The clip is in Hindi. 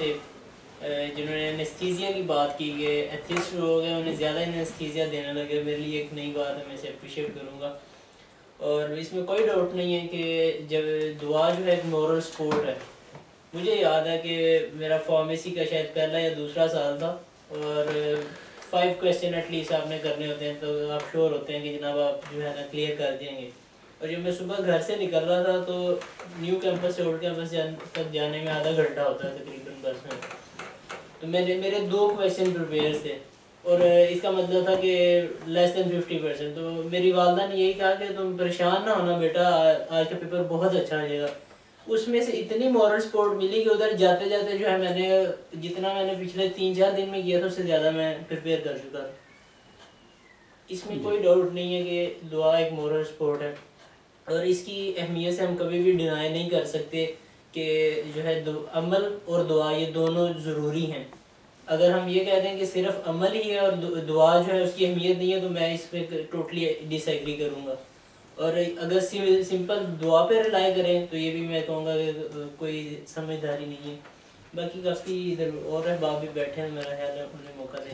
थे जिन्होंने एनेस्थीसिया की बात की कि एथिस्ट लोग हैं उन्हें ज़्यादा एनेस्थीसिया देने लगे। मेरे लिए एक नई बात है, मैं इसे अप्रिशिएट करूँगा। और इसमें कोई डाउट नहीं है कि जब दुआ जो है एक मॉरल स्पोर्ट है। मुझे याद है कि मेरा फार्मेसी का शायद पहला या दूसरा साल था और 5 क्वेश्चन एटलीस्ट आपने करने होते हैं, तो आप श्योर होते हैं कि जनाब आप जो है ना क्लियर कर देंगे। और जब मैं सुबह घर से निकल रहा था तो न्यू कैंपस से ओल्ड कैंपस तक जाने में आधा घंटा होता है तकरीबन बस में। तो मेरे 2 क्वेश्चन प्रिपेयर थे और इसका मतलब था कि लेस देन 50%। तो मेरी वालदा ने यही कहा कि तुम परेशान ना होना बेटा, आज का पेपर बहुत अच्छा आ जाएगा। उसमें से इतनी मॉरल सपोर्ट मिली कि उधर जाते जाते जो है मैंने जितना मैंने पिछले 3-4 दिन में किया था उससे ज़्यादा मैं प्रिपेयर कर चुका था। इसमें कोई डाउट नहीं है कि दुआ एक मॉरल सपोर्ट है और इसकी अहमियत से हम कभी भी डिनाई नहीं कर सकते कि जो है अमल और दुआ ये दोनों ज़रूरी हैं। अगर हम ये कह दें कि सिर्फ अमल ही है और दुआ जो है उसकी अहमियत नहीं है तो मैं इस पर टोटली डिसएग्री करूँगा। और अगर सिंपल दुआ पे रिलाई करें तो ये भी मैं कहूँगा कि कोई समझदारी नहीं है। बाकी काफ़ी इधर और अहबाब भी बैठे हैं, मेरा ख्याल है उन्हें मौका दें।